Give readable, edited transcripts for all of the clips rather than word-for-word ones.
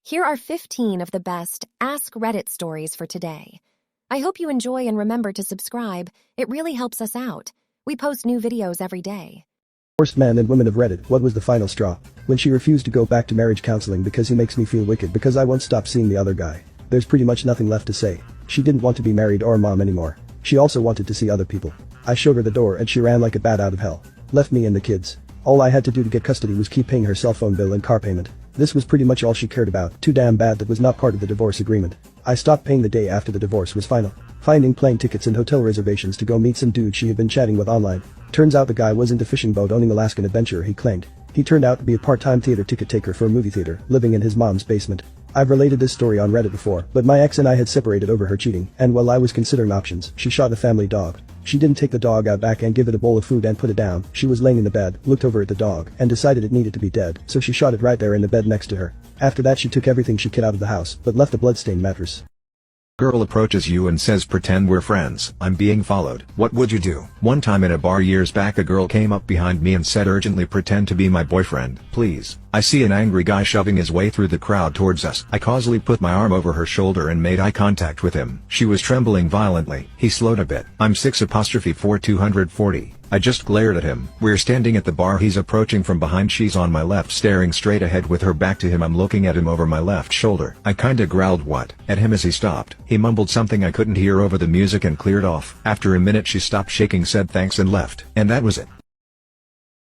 Here are 15 of the best Ask Reddit stories for today. I hope you enjoy and remember to subscribe. It really helps us out. We post new videos every day. Worst man and women of Reddit, what was the final straw? When she refused to go back to marriage counseling because he makes me feel wicked because I won't stop seeing the other guy. There's pretty much nothing left to say. She didn't want to be married or a mom anymore. She also wanted to see other people. I showed her the door and she ran like a bat out of hell. Left me and the kids. All I had to do to get custody was keep paying her cell phone bill and car payment. This was pretty much all she cared about. Too damn bad that was not part of the divorce agreement. I stopped paying the day after the divorce was final. Finding plane tickets and hotel reservations to go meet some dude she had been chatting with online. Turns out the guy wasn't a fishing boat owning Alaskan adventurer he claimed. He turned out to be a part-time theater ticket taker for a movie theater, living in his mom's basement. I've related this story on Reddit before, but my ex and I had separated over her cheating, and while I was considering options, she shot a family dog. She didn't take the dog out back and give it a bowl of food and put it down. She was laying in the bed, looked over at the dog, and decided it needed to be dead, so she shot it right there in the bed next to her. After that she took everything she could out of the house, but left a bloodstained mattress. Girl approaches you and says pretend we're friends. I'm being followed. What would you do? One time in a bar years back a girl came up behind me and said urgently pretend to be my boyfriend, please. I see an angry guy shoving his way through the crowd towards us. I causally put my arm over her shoulder and made eye contact with him. She was trembling violently. He slowed a bit. I'm 6'4" I just glared at him. We're standing at the bar. He's approaching from behind. She's on my left staring straight ahead with her back to him. I'm looking at him over my left shoulder. I kinda growled what at him as he stopped. He mumbled something I couldn't hear over the music and cleared off. After a minute she stopped shaking, said thanks and left. And that was it.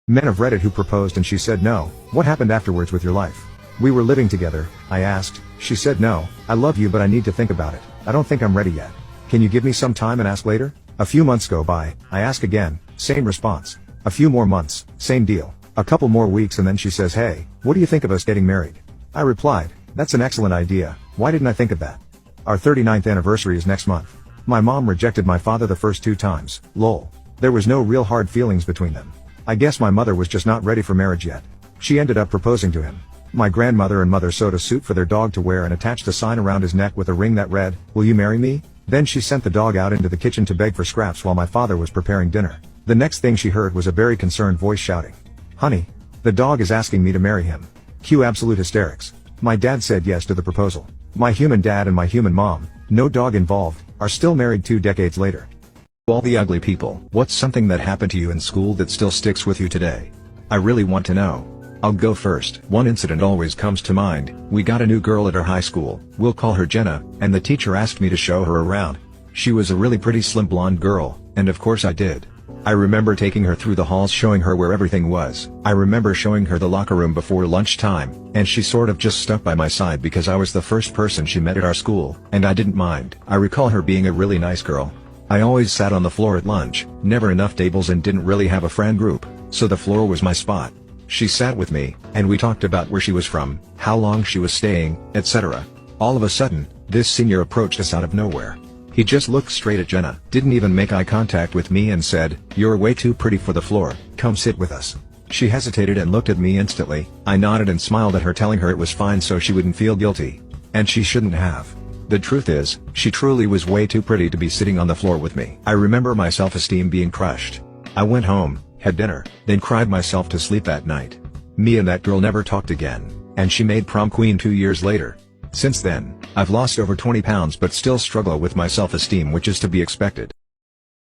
Men of Reddit who proposed and she said no. What happened afterwards with your life? We were living together, I asked. She said no. I love you but I need to think about it. I don't think I'm ready yet. Can you give me some time and ask later? A few months go by, I ask again, same response. A few more months, same deal. A couple more weeks and then she says, hey, what do you think of us getting married? I replied, that's an excellent idea. Why didn't I think of that? Our 39th anniversary is next month. My mom rejected my father the first 2 times, lol. There was no real hard feelings between them. I guess my mother was just not ready for marriage yet. She ended up proposing to him. My grandmother and mother sewed a suit for their dog to wear and attached a sign around his neck with a ring that read, will you marry me? Then she sent the dog out into the kitchen to beg for scraps while my father was preparing dinner. The next thing she heard was a very concerned voice shouting, honey, the dog is asking me to marry him. Cue absolute hysterics. My dad said yes to the proposal. My human dad and my human mom, no dog involved, are still married 2 decades later. All the ugly people. What's something that happened to you in school that still sticks with you today? I really want to know. I'll go first. One incident always comes to mind. We got a new girl at our high school, we'll call her Jenna, and the teacher asked me to show her around. She was a really pretty slim blonde girl, and of course I did. I remember taking her through the halls showing her where everything was. I remember showing her the locker room before lunchtime, and she sort of just stuck by my side because I was the first person she met at our school, and I didn't mind. I recall her being a really nice girl. I always sat on the floor at lunch, never enough tables and didn't really have a friend group, so the floor was my spot. She sat with me, and we talked about where she was from, how long she was staying, etc. All of a sudden, this senior approached us out of nowhere. He just looked straight at Jenna, didn't even make eye contact with me and said, you're way too pretty for the floor, come sit with us. She hesitated and looked at me instantly. I nodded and smiled at her, telling her it was fine so she wouldn't feel guilty. And she shouldn't have. The truth is, she truly was way too pretty to be sitting on the floor with me. I remember my self-esteem being crushed. I went home, had dinner, then cried myself to sleep that night. Me and that girl never talked again, and she made prom queen 2 years later. Since then, I've lost over 20 pounds but still struggle with my self-esteem, which is to be expected.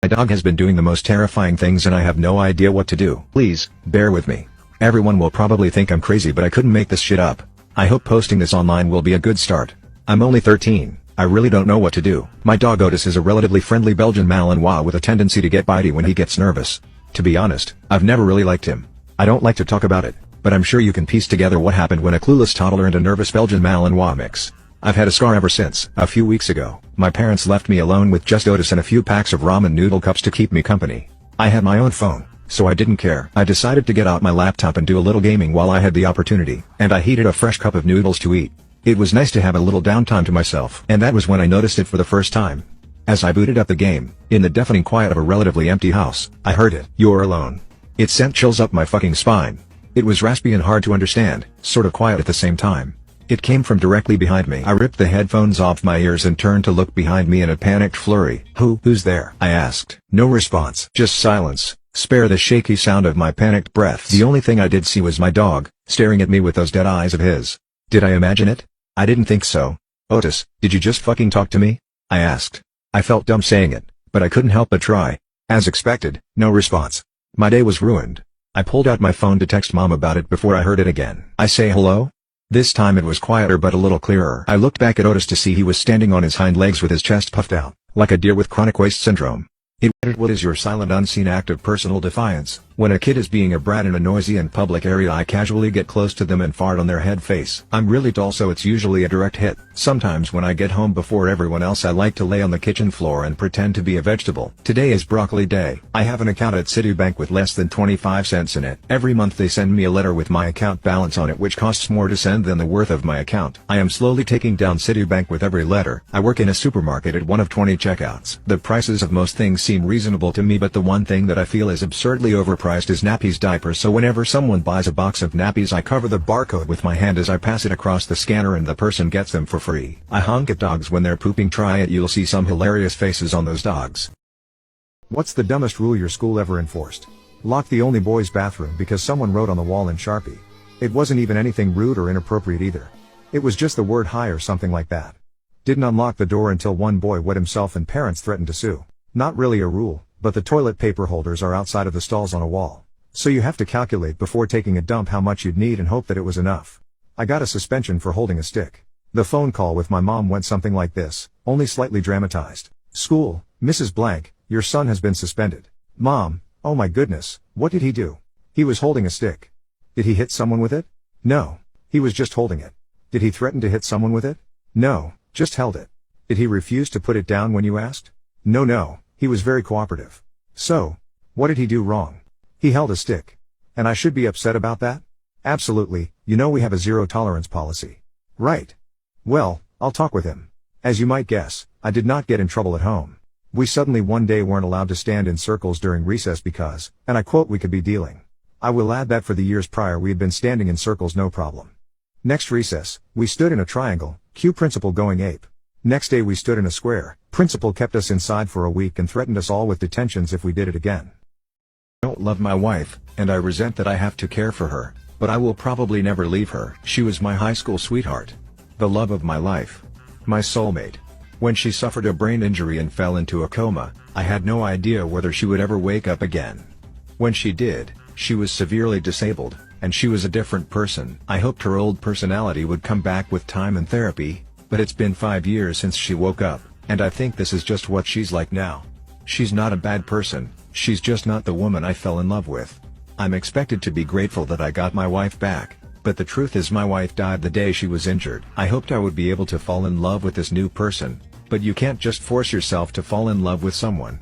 My dog has been doing the most terrifying things and I have no idea what to do. Please, bear with me. Everyone will probably think I'm crazy but I couldn't make this shit up. I hope posting this online will be a good start. I'm only 13. I really don't know what to do. My dog Otis is a relatively friendly Belgian Malinois with a tendency to get bitey when he gets nervous. To be honest, I've never really liked him. I don't like to talk about it, but I'm sure you can piece together what happened when a clueless toddler and a nervous Belgian Malinois mix. I've had a scar ever since. A few weeks ago, my parents left me alone with just Otis and a few packs of ramen noodle cups to keep me company. I had my own phone, so I didn't care. I decided to get out my laptop and do a little gaming while I had the opportunity, and I heated a fresh cup of noodles to eat. It was nice to have a little downtime to myself, and that was when I noticed it for the first time. As I booted up the game, in the deafening quiet of a relatively empty house, I heard it. You're alone. It sent chills up my fucking spine. It was raspy and hard to understand, sort of quiet at the same time. It came from directly behind me. I ripped the headphones off my ears and turned to look behind me in a panicked flurry. Who's there? I asked. No response. Just silence. Spare the shaky sound of my panicked breaths. The only thing I did see was my dog, staring at me with those dead eyes of his. Did I imagine it? I didn't think so. Otis, did you just fucking talk to me? I asked. I felt dumb saying it, but I couldn't help but try. As expected, no response. My day was ruined. I pulled out my phone to text Mom about it before I heard it again. I say hello? This time it was quieter but a little clearer. I looked back at Otis to see he was standing on his hind legs with his chest puffed out, like a deer with chronic waste syndrome. What is your silent unseen act of personal defiance? When a kid is being a brat in a noisy and public area, I casually get close to them and fart on their head face. I'm really tall, so it's usually a direct hit. Sometimes when I get home before everyone else, I like to lay on the kitchen floor and pretend to be a vegetable. Today is broccoli day. I have an account at Citibank with less than 25 cents in it. Every month they send me a letter with my account balance on it, which costs more to send than the worth of my account. I am slowly taking down Citibank with every letter. I work in a supermarket at one of 20 checkouts. The prices of most things seem reasonable to me, but the one thing that I feel is absurdly overpriced is nappies diapers. So whenever someone buys a box of nappies, I cover the barcode with my hand as I pass it across the scanner and the person gets them for free. I honk at dogs when they're pooping. Try it, you'll see some hilarious faces on those dogs. What's the dumbest rule your school ever enforced? Lock the only boys' bathroom because someone wrote on the wall in Sharpie. It wasn't even anything rude or inappropriate either. It was just the word hi or something like that. Didn't unlock the door until one boy wet himself and parents threatened to sue. Not really a rule, but the toilet paper holders are outside of the stalls on a wall. So you have to calculate before taking a dump how much you'd need and hope that it was enough. I got a suspension for holding a stick. The phone call with my mom went something like this, only slightly dramatized. School, Mrs. Blank, your son has been suspended. Mom, oh my goodness, what did he do? He was holding a stick. Did he hit someone with it? No. He was just holding it. Did he threaten to hit someone with it? No, just held it. Did he refuse to put it down when you asked? No, he was very cooperative. So, what did he do wrong? He held a stick. And I should be upset about that? Absolutely, you know we have a zero tolerance policy. Right. Well, I'll talk with him. As you might guess, I did not get in trouble at home. We suddenly one day weren't allowed to stand in circles during recess because, and I quote, we could be dealing. I will add that for the years prior we had been standing in circles no problem. Next recess, we stood in a triangle, cue principal going ape. Next day we stood in a square, principal kept us inside for a week and threatened us all with detentions if we did it again. I don't love my wife, and I resent that I have to care for her, but I will probably never leave her. She was my high school sweetheart. The love of my life. My soulmate. When she suffered a brain injury and fell into a coma, I had no idea whether she would ever wake up again. When she did, she was severely disabled, and she was a different person. I hoped her old personality would come back with time and therapy, but it's been 5 years since she woke up, and I think this is just what she's like now. She's not a bad person, she's just not the woman I fell in love with. I'm expected to be grateful that I got my wife back, but the truth is my wife died the day she was injured. I hoped I would be able to fall in love with this new person, but you can't just force yourself to fall in love with someone.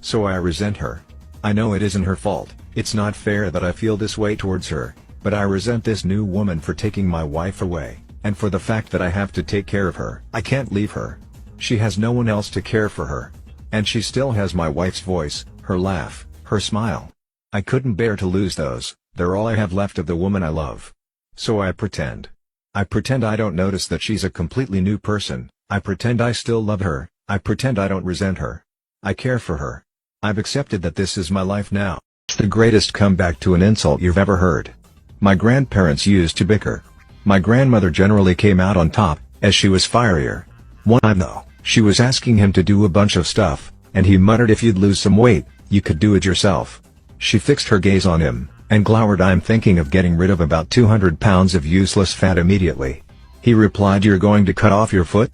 So I resent her. I know it isn't her fault, it's not fair that I feel this way towards her, but I resent this new woman for taking my wife away, and for the fact that I have to take care of her. I can't leave her. She has no one else to care for her. And she still has my wife's voice, her laugh, her smile. I couldn't bear to lose those. They're all I have left of the woman I love. So I pretend. I pretend I don't notice that she's a completely new person. I pretend I still love her. I pretend I don't resent her. I care for her. I've accepted that this is my life now. It's the greatest comeback to an insult you've ever heard. My grandparents used to bicker. My grandmother generally came out on top, as she was fierier. One time though, she was asking him to do a bunch of stuff, and he muttered, if you'd lose some weight, you could do it yourself. She fixed her gaze on him, and glowered, I'm thinking of getting rid of about 200 pounds of useless fat immediately. He replied, you're going to cut off your foot?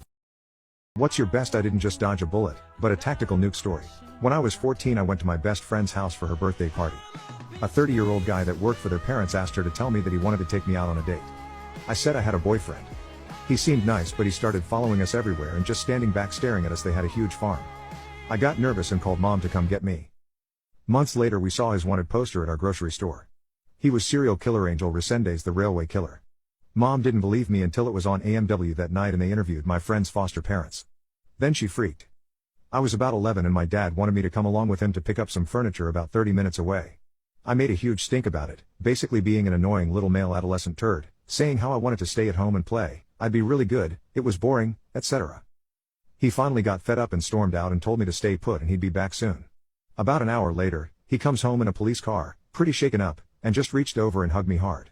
What's your best I didn't just dodge a bullet, but a tactical nuke story? When I was 14 I went to my best friend's house for her birthday party. A 30-year-old guy that worked for their parents asked her to tell me that he wanted to take me out on a date. I said I had a boyfriend. He seemed nice, but he started following us everywhere and just standing back staring at us. They had a huge farm. I got nervous and called Mom to come get me. Months later we saw his wanted poster at our grocery store. He was serial killer Angel Resendez, the railway killer. Mom didn't believe me until it was on AMW that night and they interviewed my friend's foster parents. Then she freaked. I was about 11 and my dad wanted me to come along with him to pick up some furniture about 30 minutes away. I made a huge stink about it, basically being an annoying little male adolescent turd, saying how I wanted to stay at home and play, I'd be really good, it was boring, etc. He finally got fed up and stormed out and told me to stay put and he'd be back soon. About an hour later, he comes home in a police car, pretty shaken up, and just reached over and hugged me hard.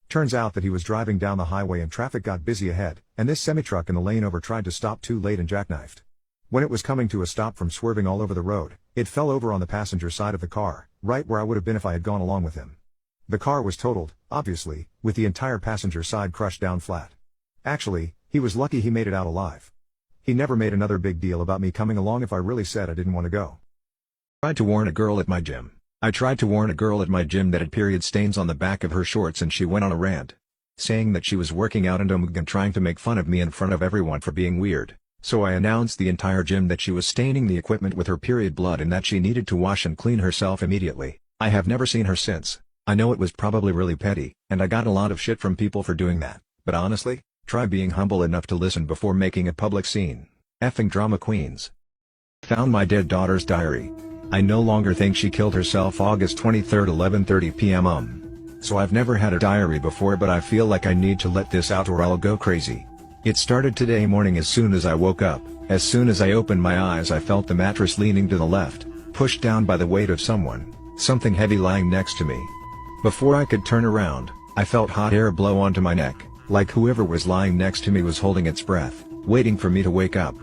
Turns out that he was driving down the highway and traffic got busy ahead, and this semi-truck in the lane over tried to stop too late and jackknifed. When it was coming to a stop from swerving all over the road, it fell over on the passenger side of the car, right where I would have been if I had gone along with him. The car was totaled, obviously, with the entire passenger side crushed down flat. Actually, he was lucky he made it out alive. He never made another big deal about me coming along if I really said I didn't want to go. Tried to warn a girl at my gym. I tried to warn a girl at my gym that had period stains on the back of her shorts and she went on a rant, saying that she was working out and trying to make fun of me in front of everyone for being weird. So I announced the entire gym that she was staining the equipment with her period blood and that she needed to wash and clean herself immediately. I have never seen her since. I know it was probably really petty, and I got a lot of shit from people for doing that, but honestly, try being humble enough to listen before making a public scene. Effing drama queens. Found my dead daughter's diary. I no longer think she killed herself August 23, 11:30 p.m. So I've never had a diary before, but I feel like I need to let this out or I'll go crazy. It started today morning as soon as I woke up. As soon as I opened my eyes I felt the mattress leaning to the left, pushed down by the weight of something heavy lying next to me. Before I could turn around, I felt hot air blow onto my neck, like whoever was lying next to me was holding its breath, waiting for me to wake up.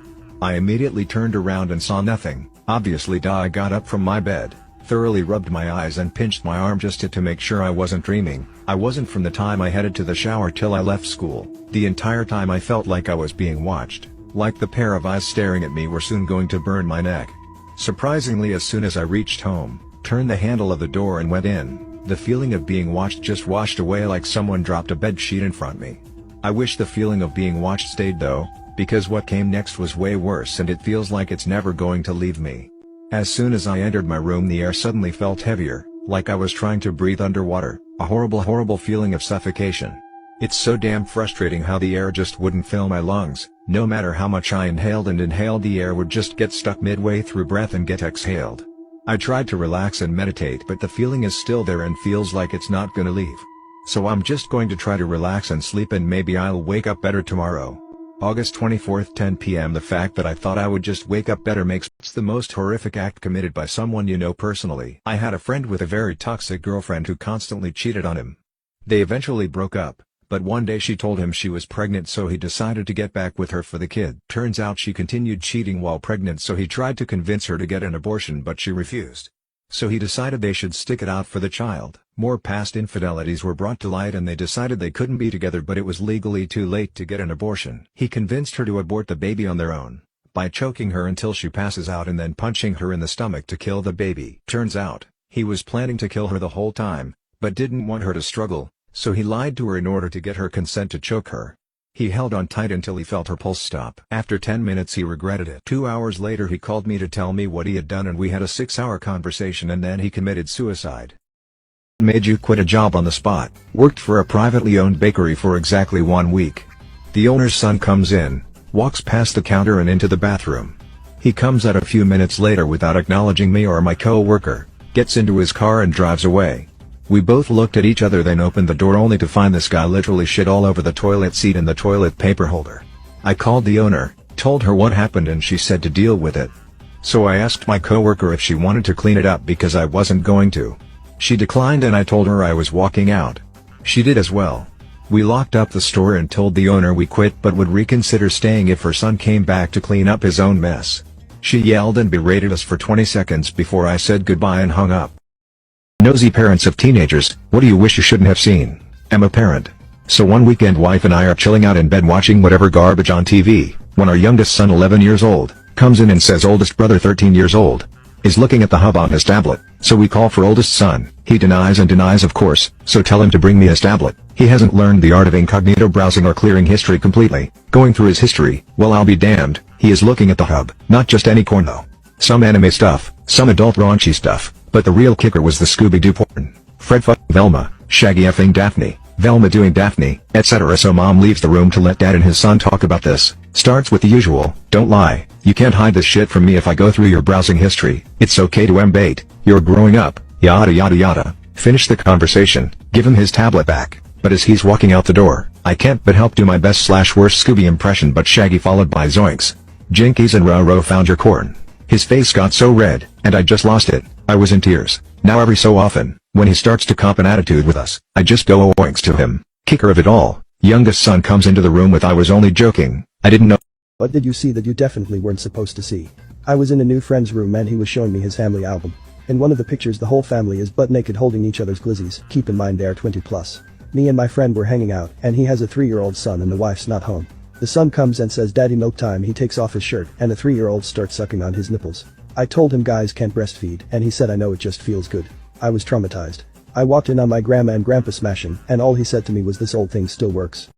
I immediately turned around and saw nothing. Obviously I got up from my bed, thoroughly rubbed my eyes and pinched my arm just to make sure I wasn't dreaming. I wasn't from the time I headed to the shower till I left school. The entire time I felt like I was being watched, like the pair of eyes staring at me were soon going to burn my neck. Surprisingly, as soon as I reached home, turned the handle of the door and went in, the feeling of being watched just washed away like someone dropped a bed sheet in front of me. I wish the feeling of being watched stayed though, because what came next was way worse and it feels like it's never going to leave me. As soon as I entered my room the air suddenly felt heavier, like I was trying to breathe underwater, a horrible feeling of suffocation. It's so damn frustrating how the air just wouldn't fill my lungs. No matter how much I inhaled the air would just get stuck midway through breath and get exhaled. I tried to relax and meditate but the feeling is still there and feels like it's not gonna leave. So I'm just going to try to relax and sleep and maybe I'll wake up better tomorrow. August 24, 10 p.m. The fact that I thought I would just wake up better makes it the most horrific act committed by someone you know personally. I had a friend with a very toxic girlfriend who constantly cheated on him. They eventually broke up, but one day she told him she was pregnant so he decided to get back with her for the kid. Turns out she continued cheating while pregnant so he tried to convince her to get an abortion but she refused. So he decided they should stick it out for the child. More past infidelities were brought to light and they decided they couldn't be together but it was legally too late to get an abortion. He convinced her to abort the baby on their own, by choking her until she passes out and then punching her in the stomach to kill the baby. Turns out, he was planning to kill her the whole time, but didn't want her to struggle, so he lied to her in order to get her consent to choke her. He held on tight until he felt her pulse stop. After 10 minutes he regretted it. 2 hours later he called me to tell me what he had done and we had a 6-hour conversation and then he committed suicide. Made you quit a job on the spot. Worked for a privately owned bakery for exactly 1 week. The owner's son comes in, walks past the counter and into the bathroom. He comes out a few minutes later without acknowledging me or my co-worker, gets into his car and drives away. We both looked at each other then opened the door only to find this guy literally shit all over the toilet seat and the toilet paper holder. I called the owner, told her what happened and she said to deal with it. So I asked my coworker if she wanted to clean it up because I wasn't going to. She declined and I told her I was walking out. She did as well. We locked up the store and told the owner we quit but would reconsider staying if her son came back to clean up his own mess. She yelled and berated us for 20 seconds before I said goodbye and hung up. Nosy parents of teenagers, what do you wish you shouldn't have seen? I'm a parent. So one weekend wife and I are chilling out in bed watching whatever garbage on TV, when our youngest son 11 years old, comes in and says oldest brother 13 years old, is looking at the hub on his tablet, so we call for oldest son. He denies and denies of course, so tell him to bring me his tablet. He hasn't learned the art of incognito browsing or clearing history completely. Going through his history, well I'll be damned, he is looking at the hub. Not just any corn though. Some anime stuff, some adult raunchy stuff, but the real kicker was the Scooby-Doo porn. Fred fucking Velma, Shaggy effing Daphne, Velma doing Daphne, etc. So mom leaves the room to let dad and his son talk about this. Starts with the usual, don't lie, you can't hide this shit from me if I go through your browsing history, it's okay to embait, you're growing up, yada yada yada. Finish the conversation, give him his tablet back, but as he's walking out the door, I can't but help do my best / worst Scooby impression but Shaggy followed by zoinks. Jinkies and Roro found your corn. His face got so red, and I just lost it, I was in tears. Now every so often, when he starts to cop an attitude with us, I just go oinks to him. Kicker of it all, youngest son comes into the room with I was only joking, I didn't know. What did you see that you definitely weren't supposed to see? I was in a new friend's room and he was showing me his family album. In one of the pictures the whole family is butt naked holding each other's glizzies, keep in mind they are 20 plus. Me and my friend were hanging out and he has a 3-year-old son and the wife's not home. The son comes and says daddy milk time, he takes off his shirt and the 3-year-old starts sucking on his nipples. I told him guys can't breastfeed and he said I know it just feels good. I was traumatized. I walked in on my grandma and grandpa smashing and all he said to me was this old thing still works.